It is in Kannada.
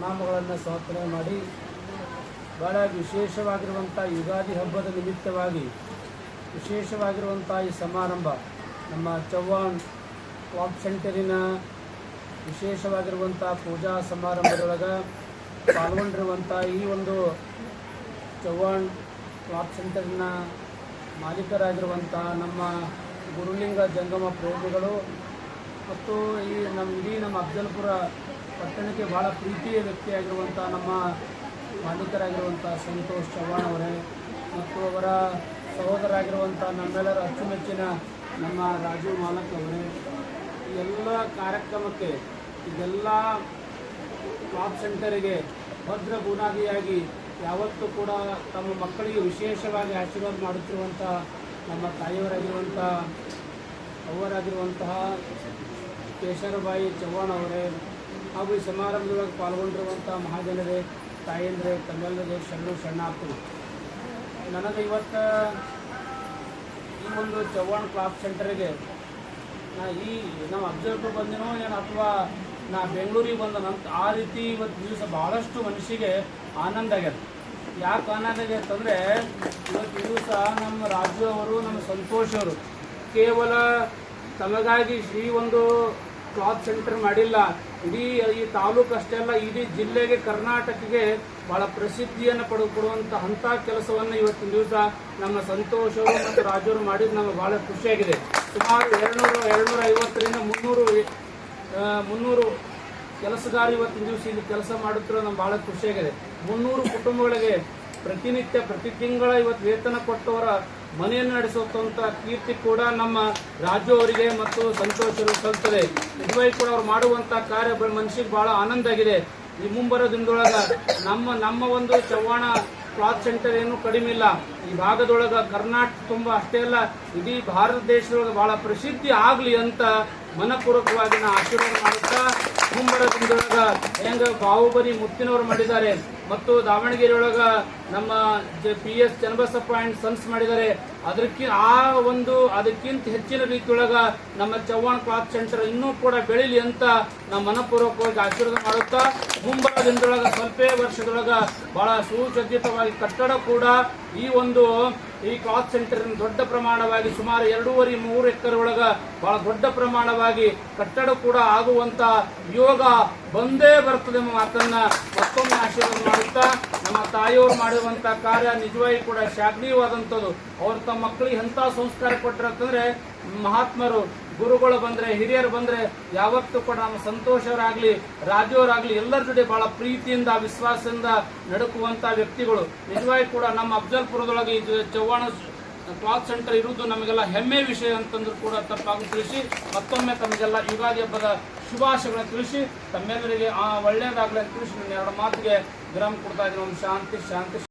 ಪ್ರಣಾಮಗಳನ್ನು ಸಮರ್ಪಣೆ ಮಾಡಿ ಬಹಳ ವಿಶೇಷವಾಗಿರುವಂಥ ಯುಗಾದಿ ಹಬ್ಬದ ನಿಮಿತ್ತವಾಗಿ ವಿಶೇಷವಾಗಿರುವಂಥ ಈ ಸಮಾರಂಭ ನಮ್ಮ ಚವ್ಹಾಣ್ ಕ್ಲಾತ್ ಸೆಂಟರಿನ ವಿಶೇಷವಾಗಿರುವಂಥ ಪೂಜಾ ಸಮಾರಂಭದೊಳಗೆ ಪಾಲ್ಗೊಂಡಿರುವಂಥ ಈ ಒಂದು ಚವ್ಹಾಣ್ ಕ್ಲಾತ್ ಸೆಂಟರಿನ ಮಾಲೀಕರಾಗಿರುವಂಥ ನಮ್ಮ ಗುರುಲಿಂಗ ಜಂಗಮ ಪ್ರಭುಗಳು ಮತ್ತು ಈ ನಮ್ಮ ಅಫ್ಜಲ್ಪುರ ಪಟ್ಟಣಕ್ಕೆ ಭಾಳ ಪ್ರೀತಿಯ ವ್ಯಕ್ತಿಯಾಗಿರುವಂಥ ನಮ್ಮ ಮಾಲೀಕರಾಗಿರುವಂಥ ಸಂತೋಷ್ ಚವ್ಹಾಣ್ ಅವರೇ ಮತ್ತು ಅವರ ಸಹೋದರಾಗಿರುವಂಥ ನಮ್ಮೆಲ್ಲರ ಅಚ್ಚುಮೆಚ್ಚಿನ ನಮ್ಮ ರಾಜು ಮಾಲಕ್ ಅವರೇ ಈ ಎಲ್ಲ ಕಾರ್ಯಕ್ರಮಕ್ಕೆ ಇದೆಲ್ಲ ಕ್ಲಾತ್ ಸೆಂಟರಿಗೆ ಭದ್ರ ಬುನಾದಿಯಾಗಿ ಯಾವತ್ತೂ ಕೂಡ ತಮ್ಮ ಮಕ್ಕಳಿಗೆ ವಿಶೇಷವಾಗಿ ಆಶೀರ್ವಾದ ಮಾಡುತ್ತಿರುವಂಥ ನಮ್ಮ ಅವರಾಗಿರುವಂತಹ ಕೇಶರಬಾಯಿ ಚವ್ಹಾಣ್ ಅವರೇ ಹಾಗೂ ಈ ಸಮಾರಂಭದೊಳಗೆ ಪಾಲ್ಗೊಂಡಿರುವಂಥ ಮಹಾಜನರೇ ತಾಯಂದ್ರೆ ತಮ್ಮೆಲ್ಲರಿಗೆ ಶರಣಾರ್ಥಿ. ನನಗೆ ಇವತ್ತು ಈ ಒಂದು ಚವ್ಹಾಣ್ ಕ್ಲಾತ್ ಸೆಂಟರಿಗೆ ನಾವು ಅಫ್ಜಲ್ಪುರ್ ಬಂದಿನೋ ಏನು ಅಥವಾ ನಾ ಬೆಂಗಳೂರಿಗೆ ಬಂದನಂತ ಆ ರೀತಿ ಇವತ್ತು ದಿವಸ ಭಾಳಷ್ಟು ಮನುಷ್ಯಗೆ ಆನಂದ ಆಗ್ಯದ. ಯಾಕೆ ಆನಂದ ಆಗ್ಯದಂದರೆ ಇವತ್ತು ದಿವಸ ನಮ್ಮ ರಾಜು ಅವರು ನಮ್ಮ ಸಂತೋಷ್ ಅವರು ಕೇವಲ ತಮಗಾಗಿ ಈ ಒಂದು ಕ್ಲಾತ್ ಸೆಂಟರ್ ಮಾಡಿಲ್ಲ, ಇಡೀ ಈ ತಾಲೂಕು ಅಷ್ಟೇ ಅಲ್ಲ ಇಡೀ ಜಿಲ್ಲೆಗೆ ಕರ್ನಾಟಕಕ್ಕೆ ಭಾಳ ಪ್ರಸಿದ್ಧಿಯನ್ನು ಪಡೆದುಕೊಡುವಂಥ ಅಂಥ ಕೆಲಸವನ್ನು ಇವತ್ತಿನ ದಿವಸ ನಮ್ಮ ಸಂತೋಷ್ ಅವರು ಮತ್ತು ರಾಜು ಅವರು ಮಾಡಿದ್ದು ನಮಗೆ ಭಾಳ ಖುಷಿಯಾಗಿದೆ. ಸುಮಾರು 250ರಿಂದ 300 ಕೆಲಸಗಾರರು ಇವತ್ತಿನ ದಿವಸ ಇಲ್ಲಿ ಕೆಲಸ ಮಾಡುತ್ತಿರೋ ನಮ್ಗೆ ಭಾಳ ಖುಷಿಯಾಗಿದೆ. 300 ಕುಟುಂಬಗಳಿಗೆ ಪ್ರತಿ ತಿಂಗಳ ಇವತ್ತು ವೇತನ ಕೊಟ್ಟವರ ಮನೆಯನ್ನು ನಡೆಸುವಂಥ ಕೀರ್ತಿ ಕೂಡ ನಮ್ಮ ರಾಜು ಅವರಿಗೆ ಮತ್ತು ಸಂತೋಷರು ಸಲ್ತದೆ. ನಿಜವಾಗಿ ಕೂಡ ಅವ್ರು ಮಾಡುವಂಥ ಕಾರ್ಯ ಮನುಷ್ಯಗೆ ಭಾಳ ಆನಂದ ಆಗಿದೆ. ಈ ಮುಂಬರೋ ದಿನದೊಳಗೆ ನಮ್ಮ ಒಂದು ಚವ್ಹಾಣ ಕ್ಲಾತ್ ಸೆಂಟರ್ ಏನೂ ಕಡಿಮೆ ಇಲ್ಲ. ಈ ಭಾಗದೊಳಗೆ ಕರ್ನಾಟಕ ತುಂಬ ಅಷ್ಟೇ ಅಲ್ಲ ಇಡೀ ಭಾರತ ದೇಶದೊಳಗೆ ಭಾಳ ಪ್ರಸಿದ್ಧಿ ಆಗಲಿ ಅಂತ ಮನಪೂರ್ವಕವಾಗಿ ನಾ ಆಶೀರ್ವಾದ ಮಾಡುತ್ತಾ ಮುಂಬರೋ ದಿನದೊಳಗೆ ಹೆಂಗೆ ಬಾಹುಬಲಿ ಮುತ್ತಿನವರು ಮಾಡಿದ್ದಾರೆ ಮತ್ತು ದಾವಣಗೆರೆಯೊಳಗೆ ನಮ್ಮ PS ಚನ್ನಬಸಪ್ಪ ಆ್ಯಂಡ್ ಸನ್ಸ್ ಮಾಡಿದ್ದಾರೆ, ಅದಕ್ಕಿಂತ ಹೆಚ್ಚಿನ ರೀತಿಯೊಳಗೆ ನಮ್ಮ ಚವ್ಹಾಣ್ ಕ್ಲಾತ್ ಸೆಂಟರ್ ಇನ್ನೂ ಕೂಡ ಬೆಳೀಲಿ ಅಂತ ನಾವು ಮನಪೂರ್ವಕವಾಗಿ ಆಶೀರ್ವಾದ ಮಾಡುತ್ತಾ ಮುಂಬರುವ ದಿನದೊಳಗೆ ಸ್ವಲ್ಪ ವರ್ಷದೊಳಗೆ ಬಹಳ ಸುಸಜ್ಜಿತವಾಗಿ ಕಟ್ಟಡ ಕೂಡ ಈ ಕ್ಲಾತ್ ಸೆಂಟರ್ ದೊಡ್ಡ ಪ್ರಮಾಣವಾಗಿ ಸುಮಾರು 2.5-3 ಎಕರೆ ಒಳಗೆ ಬಹಳ ದೊಡ್ಡ ಪ್ರಮಾಣವಾಗಿ ಕಟ್ಟಡ ಕೂಡ ಆಗುವಂತ ಯೋಗ ಬಂದೇ ಬರ್ತದೆ ಎಂಬ ಮಾತನ್ನ ಮತ್ತೊಮ್ಮೆ ಆಶೀರ್ವಾದ ಮಾಡುತ್ತಾ ನಮ್ಮ ತಾಯಿಯವರು ಮಾಡಿರುವಂತ ಕಾರ್ಯ ನಿಜವಾಗಿ ಕೂಡ ಶ್ಲಾಘನೀಯವಾದಂಥದ್ದು. ಅವ್ರು ತಮ್ಮ ಮಕ್ಕಳಿಗೆ ಎಂಥ ಸಂಸ್ಕಾರ ಕೊಟ್ಟಿರತ್ತಂದ್ರೆ ಮಹಾತ್ಮರು ಗುರುಗಳು ಬಂದ್ರೆ ಹಿರಿಯರು ಬಂದ್ರೆ ಯಾವತ್ತೂ ಕೂಡ ನಮ್ಮ ಸಂತೋಷವರಾಗ್ಲಿ ರಾಜು ಅವರಾಗ್ಲಿ ಎಲ್ಲರ ಜೊತೆ ಬಹಳ ಪ್ರೀತಿಯಿಂದ ವಿಶ್ವಾಸದಿಂದ ನಡುಕುವಂತ ವ್ಯಕ್ತಿಗಳು. ನಿಜವಾಗಿ ಕೂಡ ನಮ್ಮ ಅಫ್ಜಲ್ಪುರದೊಳಗೆ ಚವ್ಹಾಣ ಕ್ಲಾತ್ ಸೆಂಟರ್ ಇರುವುದು ನಮಗೆಲ್ಲ ಹೆಮ್ಮೆ ವಿಷಯ ಅಂತಂದ್ರೂ ಕೂಡ ತಪ್ಪಾಗಿ ತಿಳಿಸಿ ಮತ್ತೊಮ್ಮೆ ತಮಗೆಲ್ಲ ಯುಗಾದಿ ಹಬ್ಬದ ಶುಭಾಶಯಗಳನ್ನು ತಿಳಿಸಿ ತಮ್ಮೆಲ್ಲರಿಗೆ ಒಳ್ಳೆಯದಾಗಲಿ ಅಂತ ತಿಳಿಸಿ 2 ಮಾತಿಗೆ ವಿರಾಮ ಕೊಡ್ತಾ ಇದ್ದೀನಿ. ಶಾಂತಿ.